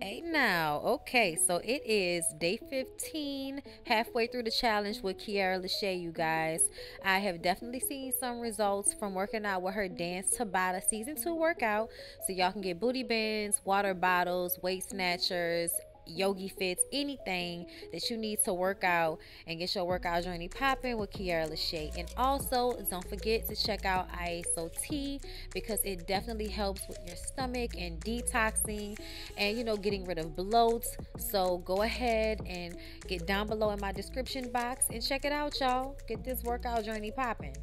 Hey now, okay, so it is day 15, halfway through the challenge with Kiara LaShae, you guys. I have definitely seen some results from working out with her Dance Tabata Season 2 workout. So y'all can get booty bands, water bottles, weight snatchers, yogi fits, anything that you need to work out and get your workout journey popping with Kiara LaShae. And also, don't forget to check out ISO Tea because it definitely helps with your stomach and detoxing and getting rid of bloats. So go ahead and get down below in my description box and check it out, y'all. Get this workout journey popping.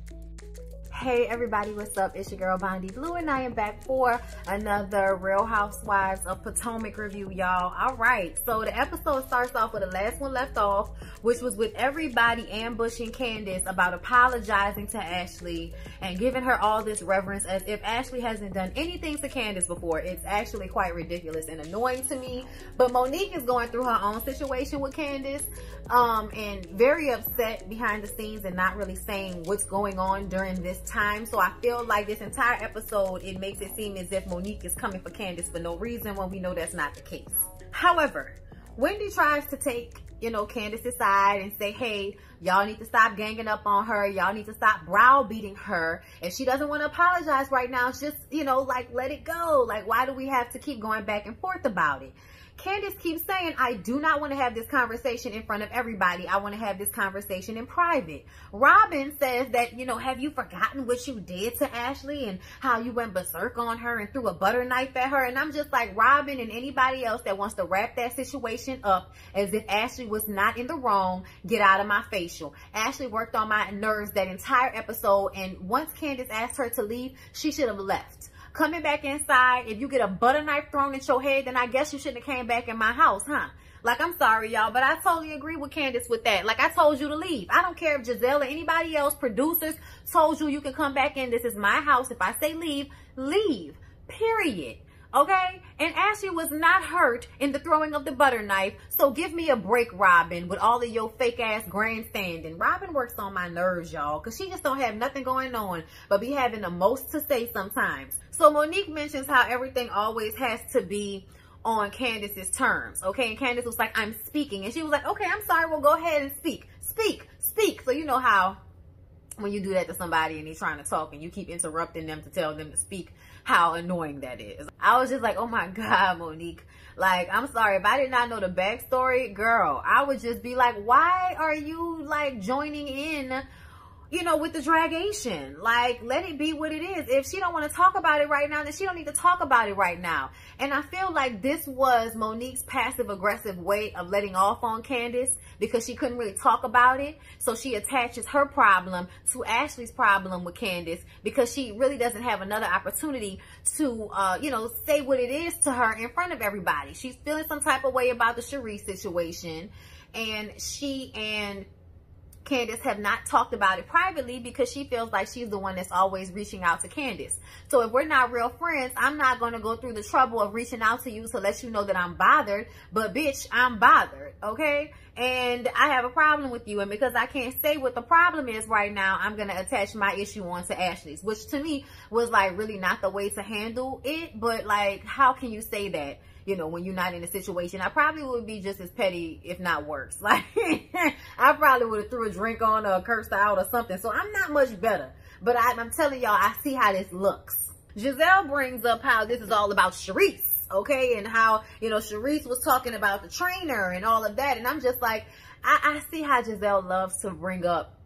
Hey everybody, what's up? It's your girl Bondi Blue and I am back for another Real Housewives of Potomac review, y'all. Alright, so the episode starts off with the last one left off, which was with everybody ambushing Candace about apologizing to Ashley and giving her all this reverence as if Ashley hasn't done anything to Candace before. It's actually quite ridiculous and annoying to me. But Monique is going through her own situation with Candace and very upset behind the scenes and not really saying what's going on during this time. So I feel like this entire episode, it makes it seem as if Monique is coming for Candace for no reason when we know that's not the case. However, Wendy tries to take, Candace's side and say, hey, y'all need to stop ganging up on her. Y'all need to stop browbeating her. If she doesn't want to apologize right now, it's just, like, let it go. Like, why do we have to keep going back and forth about it? Candace keeps saying, I do not want to have this conversation in front of everybody. I want to have this conversation in private. Robin says that, have you forgotten what you did to Ashley and how you went berserk on her and threw a butter knife at her? And I'm just like, Robin and anybody else that wants to wrap that situation up as if Ashley was not in the wrong, get out of my facial. Ashley worked on my nerves that entire episode, and once Candace asked her to leave, she should have left. Coming back inside, if you get a butter knife thrown at your head, then I guess you shouldn't have came back in my house, huh? Like, I'm sorry, y'all, but I totally agree with Candace with that. Like, I told you to leave. I don't care if Giselle or anybody else, producers, told you you can come back in. This is my house. If I say leave, leave. Period. Okay? And Ashley was not hurt in the throwing of the butter knife, so give me a break, Robin, with all of your fake-ass grandstanding. Robin works on my nerves, y'all, because she just don't have nothing going on, but be having the most to say sometimes. So Monique mentions how everything always has to be on Candace's terms, okay? And Candace was like, I'm speaking. And she was like, okay, I'm sorry, well, go ahead and speak. Speak. So you know how when you do that to somebody and they're trying to talk and you keep interrupting them to tell them to speak, how annoying that is. I was just like, oh my God, Monique. Like, I'm sorry, if I did not know the backstory, girl, I would just be like, why are you like joining in, with the dragation? Like, let it be what it is. If she don't want to talk about it right now, then she don't need to talk about it right now. And I feel like this was Monique's passive-aggressive way of letting off on Candace because she couldn't really talk about it. So she attaches her problem to Ashley's problem with Candace because she really doesn't have another opportunity to, say what it is to her in front of everybody. She's feeling some type of way about the Cherie situation, and she and Candace have not talked about it privately because she feels like she's the one that's always reaching out to Candace. So if we're not real friends, I'm not going to go through the trouble of reaching out to you to let you know that I'm bothered. But bitch, I'm bothered, okay? And I have a problem with you. And because I can't say what the problem is right now, I'm going to attach my issue onto Ashley's, which to me was like really not the way to handle it. But like, how can you say that? When you're not in a situation? I probably would be just as petty, if not worse. Like, I probably would have threw a drink on her or cursed her out or something. So I'm not much better. But I'm telling y'all, I see how this looks. Giselle brings up how this is all about Charisse, okay? And how, Charisse was talking about the trainer and all of that. And I'm just like, I see how Giselle loves to bring up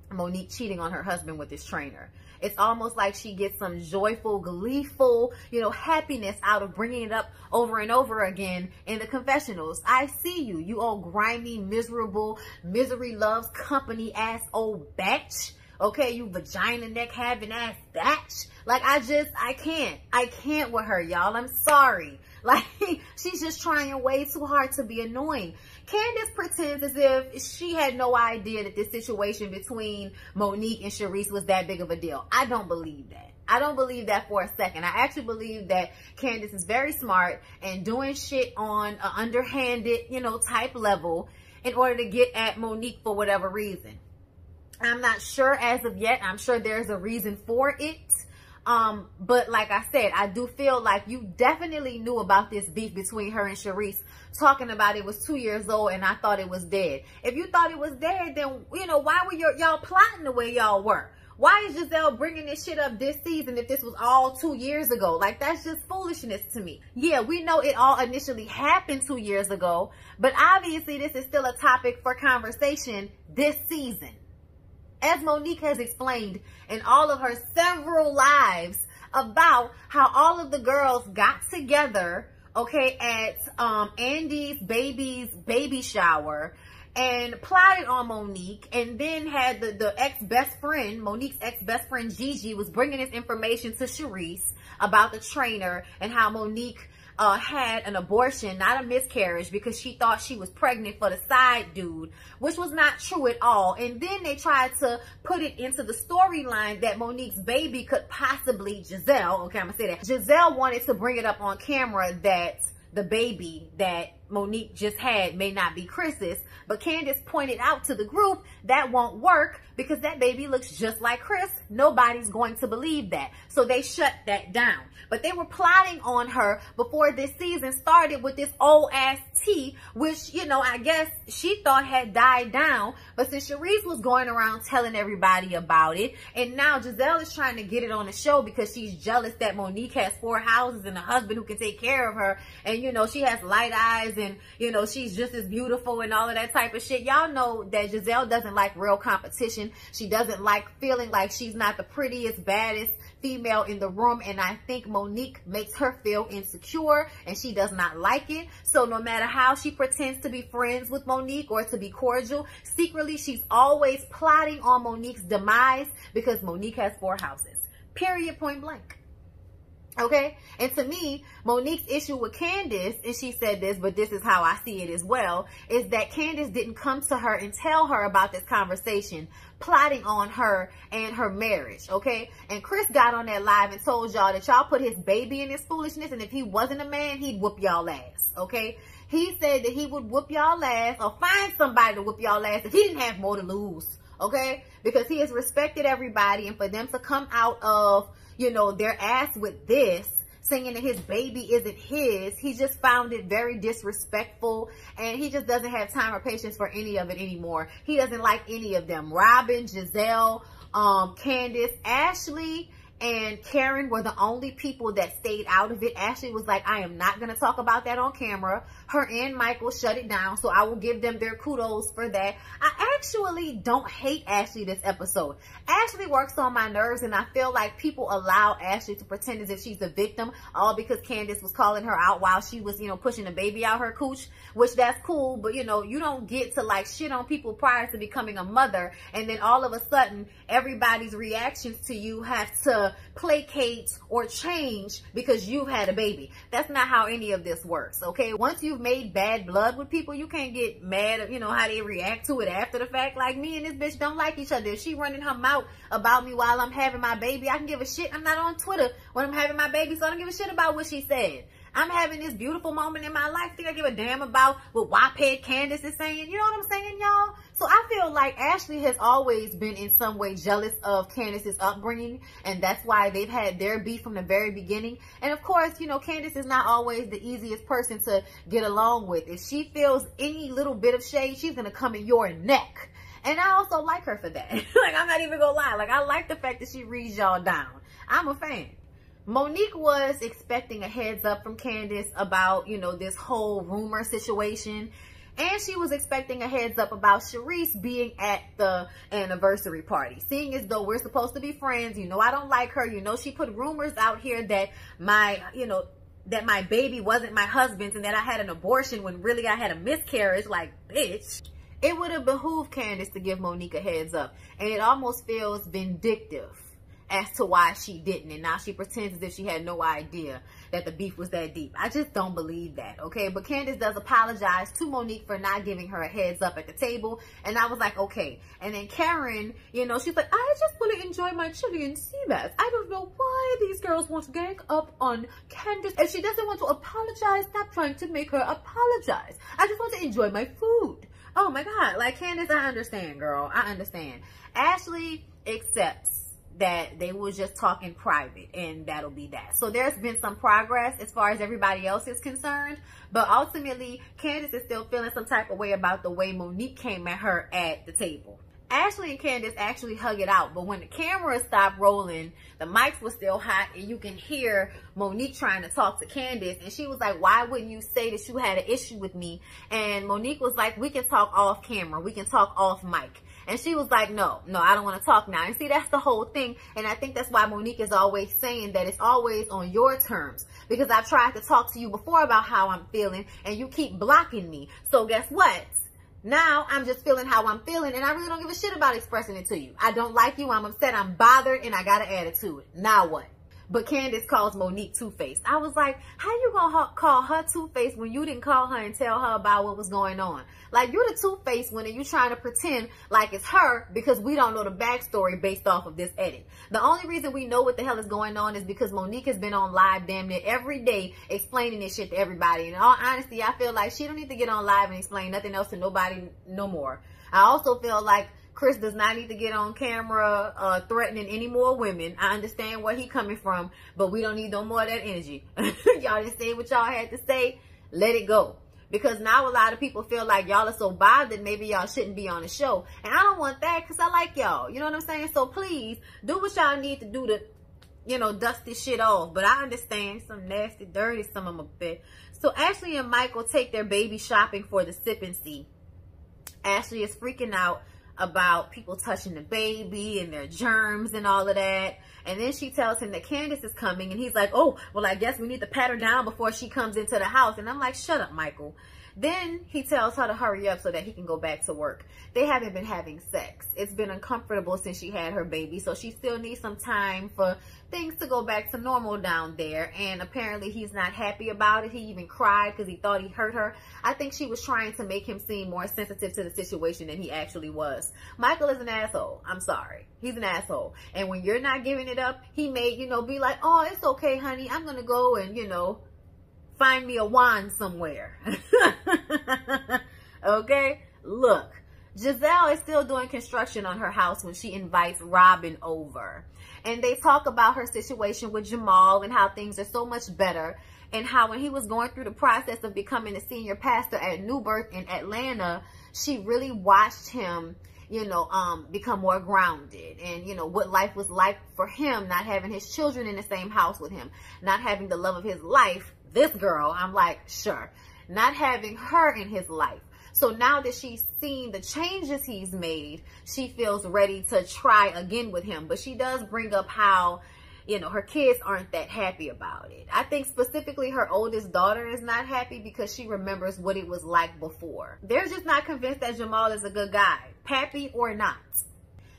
Monique cheating on her husband with this trainer. It's almost like she gets some joyful, gleeful, happiness out of bringing it up over and over again in the confessionals. I see you, you old grimy, miserable, misery loves company ass old batch. Okay, you vagina neck having ass batch. Like, I can't with her, y'all. I'm sorry. Like, she's just trying way too hard to be annoying. Candace pretends as if she had no idea that this situation between Monique and Charisse was that big of a deal. I don't believe that. I don't believe that for a second. I actually believe that Candace is very smart and doing shit on an underhanded, type level in order to get at Monique for whatever reason. I'm not sure as of yet. I'm sure there's a reason for it. But like I said, I do feel like you definitely knew about this beef between her and Sharice, talking about it was 2 years old and I thought it was dead. If you thought it was dead, then, you know, why were y'all plotting the way y'all were? Why is Giselle bringing this shit up this season if this was all 2 years ago? Like, that's just foolishness to me. Yeah, we know it all initially happened 2 years ago, but obviously this is still a topic for conversation this season. As Monique has explained in all of her several lives about how all of the girls got together, okay, at Andy's baby shower and plotted on Monique, and then had the ex-best friend, Monique's ex-best friend Gigi, was bringing this information to Sharice about the trainer and how Monique had an abortion, not a miscarriage, because she thought she was pregnant for the side dude, which was not true at all. And then they tried to put it into the storyline that Monique's baby could possibly, Giselle, okay, I'm gonna say that, Giselle wanted to bring it up on camera that the baby that Monique just had may not be Chris's, but Candace pointed out to the group that won't work because that baby looks just like Chris. Nobody's going to believe that. So they shut that down. But they were plotting on her before this season started with this old ass tea, which, you know, I guess she thought had died down. But since Sharice was going around telling everybody about it, and now Giselle is trying to get it on the show because she's jealous that Monique has 4 houses and a husband who can take care of her. And, you know, she has light eyes and, you know, she's just as beautiful and all of that type of shit. Y'all know that Giselle doesn't like real competition. She doesn't like feeling like she's not the prettiest, baddest female in the room, and I think Monique makes her feel insecure and she does not like it. So no matter how she pretends to be friends with Monique or to be cordial, secretly she's always plotting on Monique's demise because Monique has 4 houses. Period, point blank. Okay, and to me, Monique's issue with Candace, and she said this, but this is how I see it as well, is that Candace didn't come to her and tell her about this conversation, plotting on her and her marriage, okay? And Chris got on that live and told y'all that y'all put his baby in this foolishness, and if he wasn't a man, he'd whoop y'all ass, okay? He said that he would whoop y'all ass or find somebody to whoop y'all ass if he didn't have more to lose, okay? Because he has respected everybody, and for them to come out of, you know, their ass with this, saying that his baby isn't his, he just found it very disrespectful, and he just doesn't have time or patience for any of it anymore. He doesn't like any of them. Robin, Giselle, Candace, Ashley, and Karen were the only people that stayed out of it. Ashley was like, I am not going to talk about that on camera. Her and Michael shut it down, so I will give them their kudos for that. I actually don't hate Ashley this episode. Ashley works on my nerves, and I feel like people allow Ashley to pretend as if she's the victim, all because Candace was calling her out while she was, you know, pushing the baby out her cooch, which that's cool, but, you know, you don't get to, like, shit on people prior to becoming a mother, and then all of a sudden, everybody's reactions to you have to placate or change because you've had a baby. That's not how any of this works, okay? Once you've made bad blood with people, you can't get mad at, you know, how they react to it after the fact. Like, me and this bitch don't like each other. If she running her mouth about me while I'm having my baby, I can give a shit. I'm not on Twitter when I'm having my baby, so I don't give a shit about what she said. I'm having this beautiful moment in my life. Think I give a damn about what WAPhead Candace is saying? You know what I'm saying, y'all? So I feel like Ashley has always been in some way jealous of Candace's upbringing, and that's why they've had their beef from the very beginning. And of course, you know, Candace is not always the easiest person to get along with. If she feels any little bit of shade, she's gonna come in your neck. And I also like her for that. Like, I'm not even gonna lie. Like, I like the fact that she reads y'all down. I'm a fan. Monique was expecting a heads up from Candace about, you know, this whole rumor situation. And she was expecting a heads up about Sharice being at the anniversary party. Seeing as though we're supposed to be friends, you know, I don't like her. You know, she put rumors out here that my baby wasn't my husband's and that I had an abortion when really I had a miscarriage. Like, bitch. It would have behooved Candace to give Monique a heads up. And it almost feels vindictive as to why she didn't, and now she pretends as if she had no idea that the beef was that deep. I just don't believe that, okay? But Candace does apologize to Monique for not giving her a heads up at the table, and I was like, okay. And then Karen, you know, she's like, I just want to enjoy my chili and sea bass. I don't know why these girls want to gang up on Candace. If she doesn't want to apologize, stop trying to make her apologize. I just want to enjoy my food. Oh my God, like, Candace, I understand, girl. I understand. Ashley accepts that they will just talk in private, and that'll be that. So there's been some progress as far as everybody else is concerned, but ultimately Candace is still feeling some type of way about the way Monique came at her at the table. Ashley and Candace actually hug it out, but when the camera stopped rolling, the mics were still hot, and you can hear Monique trying to talk to Candace, and she was like, why wouldn't you say that you had an issue with me? And Monique was like, we can talk off camera, we can talk off mic. And she was like, no, I don't want to talk now. And see, that's the whole thing. And I think that's why Monique is always saying that it's always on your terms. Because I tried to talk to you before about how I'm feeling, and you keep blocking me. So guess what? Now I'm just feeling how I'm feeling, and I really don't give a shit about expressing it to you. I don't like you, I'm upset, I'm bothered, and I got an attitude. Now what? But Candace calls Monique two-faced. I was like, how you gonna call her two-faced when you didn't call her and tell her about what was going on? Like, you're the two-faced one, and you trying to pretend like it's her because we don't know the backstory based off of this edit. The only reason we know what the hell is going on is because Monique has been on live damn near every day explaining this shit to everybody. And in all honesty, I feel like she don't need to get on live and explain nothing else to nobody no more. I also feel like Chris does not need to get on camera threatening any more women. I understand where he coming from, but we don't need no more of that energy. Y'all just say what y'all had to say. Let it go. Because now a lot of people feel like y'all are so bothered, maybe y'all shouldn't be on the show. And I don't want that because I like y'all. You know what I'm saying? So please, do what y'all need to do to, you know, dust this shit off. But I understand some nasty, dirty, some of them a bit. So Ashley and Michael take their baby shopping for the sip and see. Ashley is freaking out about people touching the baby and their germs and all of that. And then she tells him that Candace is coming, and he's like, oh, well, I guess we need to pat her down before she comes into the house. And I'm like, shut up, Michael. Then he tells her to hurry up so that he can go back to work. They haven't been having sex. It's been uncomfortable since she had her baby, so she still needs some time for things to go back to normal down there. And apparently he's not happy about it. He even cried because he thought he hurt her. I think she was trying to make him seem more sensitive to the situation than he actually was. Michael is an asshole. I'm sorry. He's an asshole. And when you're not giving it up, he may, you know, be like, oh, it's okay, honey. I'm going to go and, you know, find me a wand somewhere. Okay? Look, Giselle is still doing construction on her house when she invites Robin over. And they talk about her situation with Jamal and how things are so much better. And how when he was going through the process of becoming a senior pastor at New Birth in Atlanta, she really watched him, you know, become more grounded, and, you know, what life was like for him, not having his children in the same house with him, not having the love of his life. This girl, I'm like, sure, not having her in his life. So now that she's seen the changes he's made, she feels ready to try again with him. But she does bring up how, you know, her kids aren't that happy about it. I think specifically her oldest daughter is not happy because she remembers what it was like before. They're just not convinced that Jamal is a good guy, pappy or not.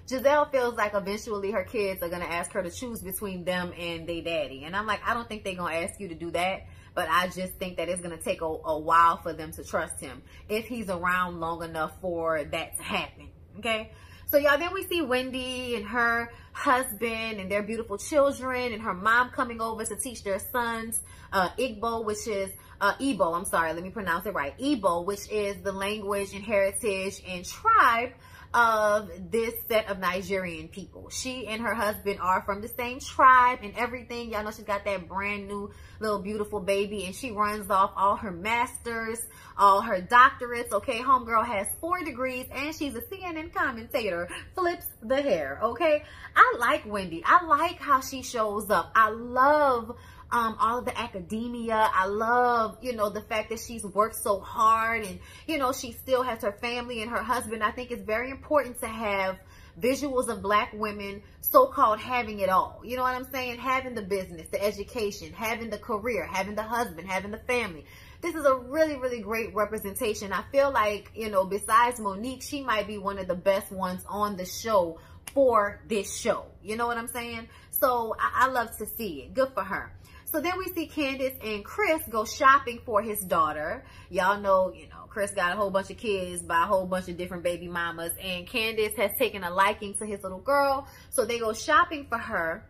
Giselle feels like eventually her kids are going to ask her to choose between them and their daddy. And I'm like, I don't think they're going to ask you to do that. But I just think that it's going to take a while for them to trust him if he's around long enough for that to happen. Okay? So, y'all, then we see Wendy and her husband and their beautiful children and her mom coming over to teach their sons Igbo, which is Igbo. I'm sorry, let me pronounce it right. Igbo, which is the language and heritage and tribe of this set of Nigerian people. She and her husband are from the same tribe and everything. Y'all know she's got that brand new little beautiful baby, and she runs off all her masters, all her doctorates. Okay, homegirl has 4 degrees and she's a CNN commentator, flips the hair. Okay, I like Wendy. I like how she shows up. I love all of the academia. I love, you know, the fact that she's worked so hard, and, you know, she still has her family and her husband. I think it's very important to have visuals of Black women so-called having it all. You know what I'm saying? Having the business, the education, having the career, having the husband, having the family. This is a really, really great representation. I feel like, you know, besides Monique, she might be one of the best ones on the show for this show. You know what I'm saying? So I love to see it. Good for her. So then we see Candace and Chris go shopping for his daughter. Y'all know, you know, Chris got a whole bunch of kids by a whole bunch of different baby mamas. And Candace has taken a liking to his little girl. So they go shopping for her.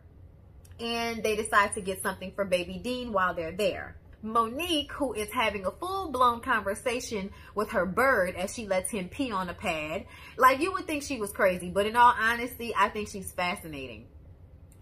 And they decide to get something for baby Dean while they're there. Monique, who is having a full-blown conversation with her bird as she lets him pee on a pad. Like, you would think she was crazy. But in all honesty, I think she's fascinating.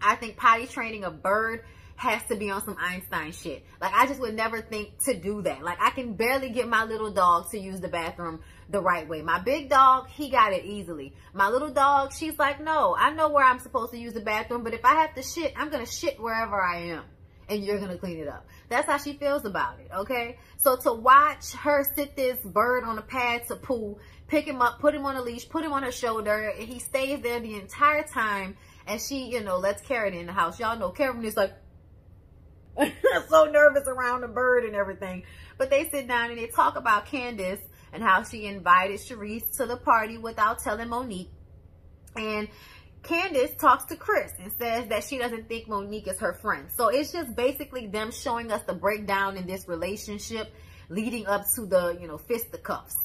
I think potty training a bird has to be on some Einstein shit. Like, I just would never think to do that. Like, I can barely get my little dog to use the bathroom the right way. My big dog, he got it easily. My little dog, she's like, no, I know where I'm supposed to use the bathroom, but if I have to shit, I'm going to shit wherever I am, and you're going to clean it up. That's how she feels about it, okay? So to watch her sit this bird on a pad to poo, pick him up, put him on a leash, put him on her shoulder, and he stays there the entire time, and she, you know, lets Karen in the house. Y'all know Karen is like, so nervous around the bird and everything. But they sit down and they talk about Candace and how she invited Sharice to the party without telling Monique. And Candace talks to Chris and says that she doesn't think Monique is her friend. So it's just basically them showing us the breakdown in this relationship leading up to the, you know, fisticuffs.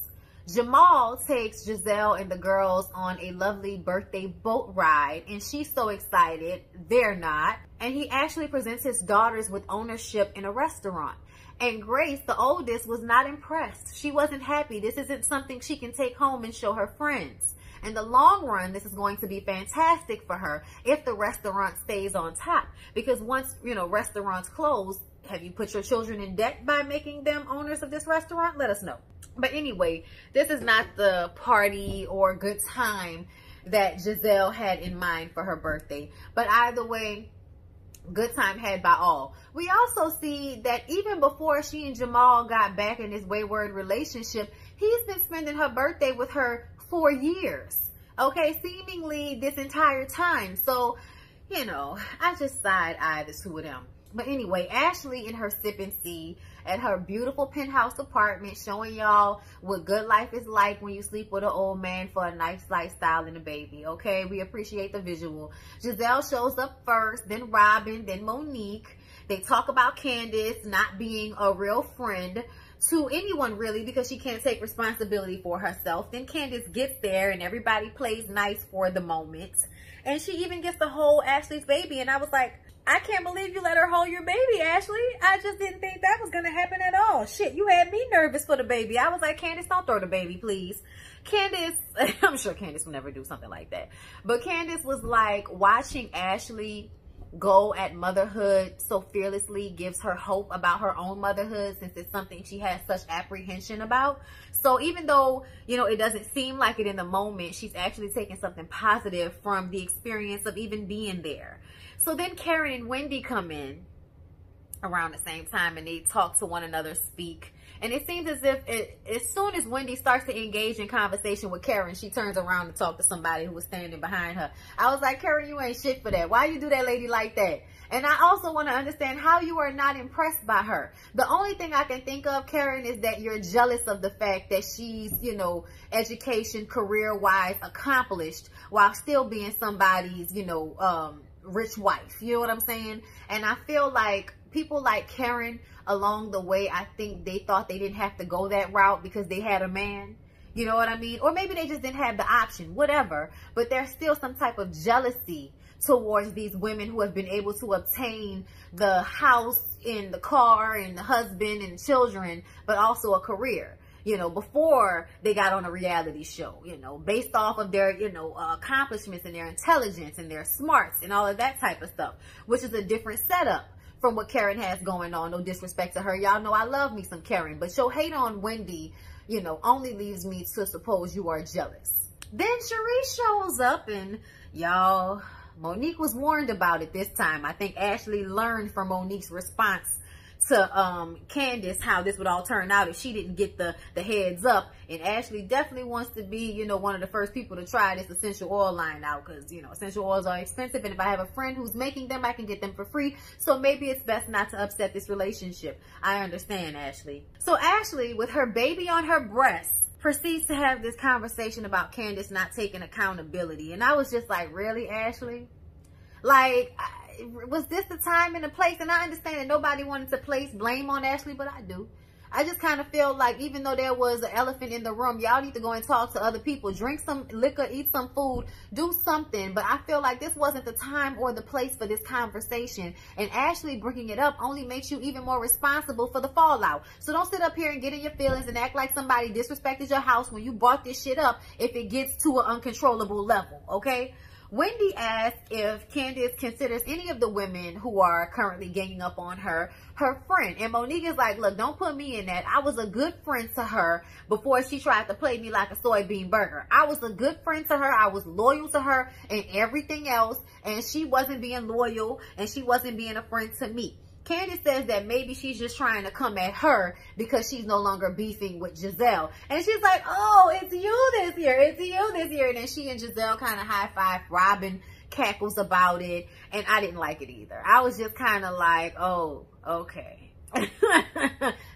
Jamal takes Giselle and the girls on a lovely birthday boat ride, and she's so excited. They're not. And he actually presents his daughters with ownership in a restaurant. And Grace, the oldest, was not impressed. She wasn't happy. This isn't something she can take home and show her friends. In the long run, this is going to be fantastic for her if the restaurant stays on top. Because once, you know, restaurants close, have you put your children in debt by making them owners of this restaurant? Let us know. But anyway, this is not the party or good time that Giselle had in mind for her birthday. But either way, good time had by all. We also see that even before she and Jamal got back in this wayward relationship, he's been spending her birthday with her for years. Okay, seemingly this entire time. So, you know, I just side-eye the two of them. But anyway, Ashley in her sip and see at her beautiful penthouse apartment, showing y'all what good life is like when you sleep with an old man for a nice lifestyle and a baby. Okay, we appreciate the visual. Giselle shows up first, then Robin, then Monique. They talk about Candace not being a real friend to anyone really because she can't take responsibility for herself. Then Candace gets there and everybody plays nice for the moment. And she even gets to hold Ashley's baby. And I was like, I can't believe you let her hold your baby, Ashley. I just didn't think that was going to happen at all. Shit, you had me nervous for the baby. I was like, Candace, don't throw the baby, please. Candace, I'm sure Candace will never do something like that. But Candace was like, watching Ashley go at motherhood so fearlessly gives her hope about her own motherhood, since it's something she has such apprehension about. So even though, you know, it doesn't seem like it in the moment, she's actually taking something positive from the experience of even being there. So then Karen and Wendy come in around the same time and they talk to one another, speak. And it seems as if as soon as Wendy starts to engage in conversation with Karen, she turns around to talk to somebody who was standing behind her. I was like, Karen, you ain't shit for that. Why you do that lady like that? And I also want to understand how you are not impressed by her. The only thing I can think of, Karen, is that you're jealous of the fact that she's, you know, education, career-wise accomplished while still being somebody's, you know, rich wife. You know what I'm saying? And I feel like people like Karen along the way, I think they thought they didn't have to go that route because they had a man. You know what I mean? Or maybe they just didn't have the option, whatever. But there's still some type of jealousy towards these women who have been able to obtain the house and the car and the husband and children, but also a career, you know, before they got on a reality show, you know, based off of their, you know, accomplishments and their intelligence and their smarts and all of that type of stuff, which is a different setup from what Karen has going on. No disrespect to her. Y'all know I love me some Karen, but your hate on Wendy, you know, only leaves me to suppose you are jealous. Then Sharice shows up and y'all, Monique was warned about it this time. I think Ashley learned from Monique's response to Candace how this would all turn out if she didn't get the heads up. And Ashley definitely wants to be, you know, one of the first people to try this essential oil line out, because, you know, essential oils are expensive, and if I have a friend who's making them, I can get them for free. So maybe it's best not to upset this relationship. I understand, Ashley. So Ashley, with her baby on her breast, proceeds to have this conversation about Candace not taking accountability. And I was just like, really, Ashley? Like, was this the time and the place? And I understand that nobody wanted to place blame on Ashley, but I do. I just kind of feel like even though there was an elephant in the room, y'all need to go and talk to other people. Drink some liquor, eat some food, do something. But I feel like this wasn't the time or the place for this conversation. And Ashley bringing it up only makes you even more responsible for the fallout. So don't sit up here and get in your feelings and act like somebody disrespected your house when you bought this shit up if it gets to an uncontrollable level, okay? Wendy asked if Candace considers any of the women who are currently ganging up on her friend. And Monique is like, look, don't put me in that. I was a good friend to her before she tried to play me like a soybean burger. I was a good friend to her. I was loyal to her and everything else. And she wasn't being loyal and she wasn't being a friend to me. Candace says that maybe she's just trying to come at her because she's no longer beefing with Giselle. And she's like, oh, it's you this year. It's you this year. And then she and Giselle kind of high-five. Robin cackles about it. And I didn't like it either. I was just kind of like, oh, okay.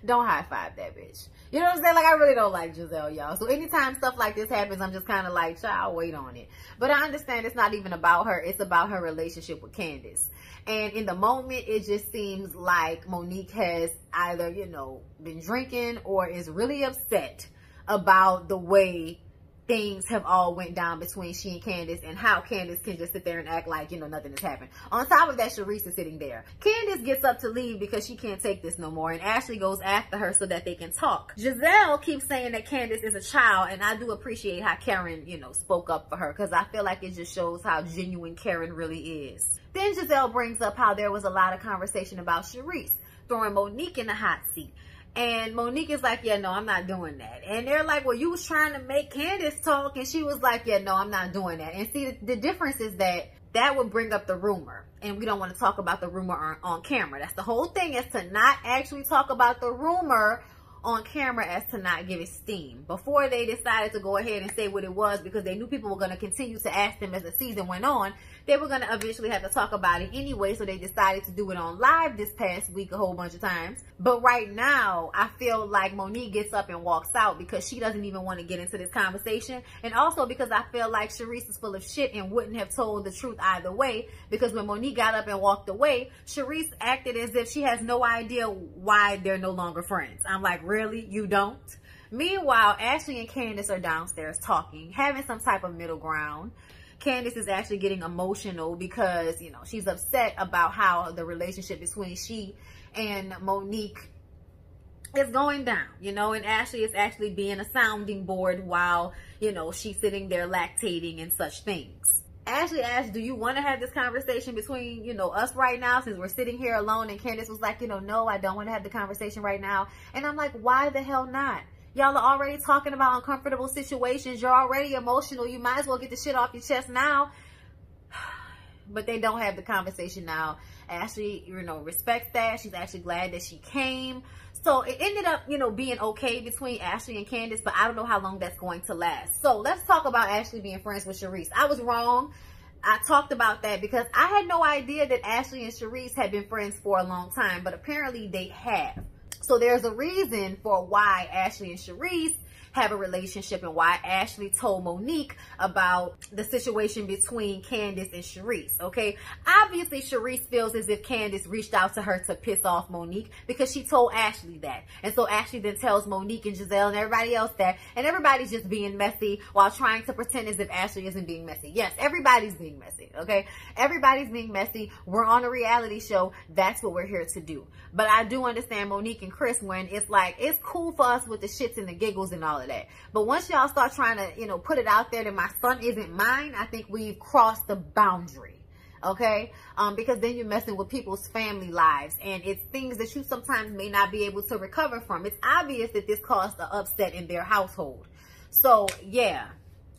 Don't high-five that bitch. You know what I'm saying? Like, I really don't like Giselle, y'all. So anytime stuff like this happens, I'm just kind of like, I'll wait on it. But I understand it's not even about her. It's about her relationship with Candace. And in the moment, it just seems like Monique has either, you know, been drinking or is really upset about the way things have all went down between she and Candace and how Candace can just sit there and act like, you know, nothing has happened. On top of that, Sharice is sitting there. Candace gets up to leave because she can't take this no more, and Ashley goes after her so that they can talk. Giselle keeps saying that Candace is a child, and I do appreciate how Karen, you know, spoke up for her, because I feel like it just shows how genuine Karen really is. Then Giselle brings up how there was a lot of conversation about Sharice throwing Monique in the hot seat. And Monique is like, yeah, no, I'm not doing that. And they're like, well, you was trying to make Candace talk. And she was like, yeah, no, I'm not doing that. And see, the difference is that would bring up the rumor. And we don't want to talk about the rumor on camera. That's the whole thing, is to not actually talk about the rumor on camera, as to not give it steam. Before they decided to go ahead and say what it was, because they knew people were going to continue to ask them as the season went on, they were going to eventually have to talk about it anyway, so they decided to do it on live this past week a whole bunch of times. But right now, I feel like Monique gets up and walks out because she doesn't even want to get into this conversation. And also because I feel like Sharice is full of shit and wouldn't have told the truth either way, because when Monique got up and walked away, Sharice acted as if she has no idea why they're no longer friends. I'm like, really? You don't? Meanwhile, Ashley and Candace are downstairs talking, having some type of middle ground. Candace is actually getting emotional because, you know, she's upset about how the relationship between she and Monique is going down, you know, and Ashley is actually being a sounding board while, you know, she's sitting there lactating and such things. Ashley asked, do you want to have this conversation between, you know, us right now, since we're sitting here alone? And Candace was like, you know, no, I don't want to have the conversation right now. And I'm like, why the hell not? Y'all are already talking about uncomfortable situations. You're already emotional. You might as well get the shit off your chest now. But they don't have the conversation now. Ashley, you know, respects that. She's actually glad that she came. So it ended up, you know, being okay between Ashley and Candace, but I don't know how long that's going to last. So let's talk about Ashley being friends with Sharice. I was wrong. I talked about that because I had no idea that Ashley and Sharice had been friends for a long time, but apparently they have. So there's a reason for why Ashley and Sharice have a relationship and why Ashley told Monique about the situation between Candace and Sharice, okay? Obviously, Sharice feels as if Candace reached out to her to piss off Monique because she told Ashley that. And so Ashley then tells Monique and Giselle and everybody else that, and everybody's just being messy while trying to pretend as if Ashley isn't being messy. Yes, everybody's being messy, okay? Everybody's being messy. We're on a reality show. That's what we're here to do. But I do understand Monique and Chris when it's like, it's cool for us with the shits and the giggles and all of that. But once y'all start trying to, you know, put it out there that my son isn't mine, I think we've crossed the boundary, okay? Because then you're messing with people's family lives, and it's things that you sometimes may not be able to recover from. It's obvious that this caused an upset in their household. So, yeah,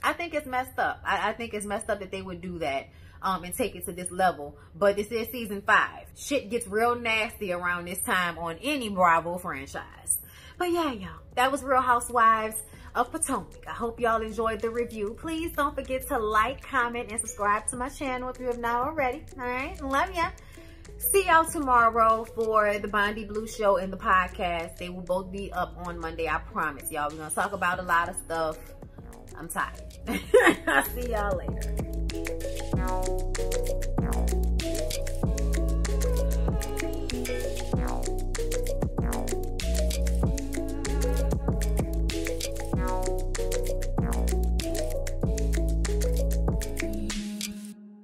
I think it's messed up. I think it's messed up that they would do that. And take it to this level. But this is season 5. Shit gets real nasty around this time on any Bravo franchise. But yeah, y'all, that was Real Housewives of Potomac. I hope y'all enjoyed the review. Please don't forget to like, comment, and subscribe to my channel if you have not already. All right, love ya. See y'all tomorrow for the Bondi Blue show and the podcast. They will both be up on Monday, I promise y'all. We're gonna talk about a lot of stuff. I'm tired. I'll see y'all later.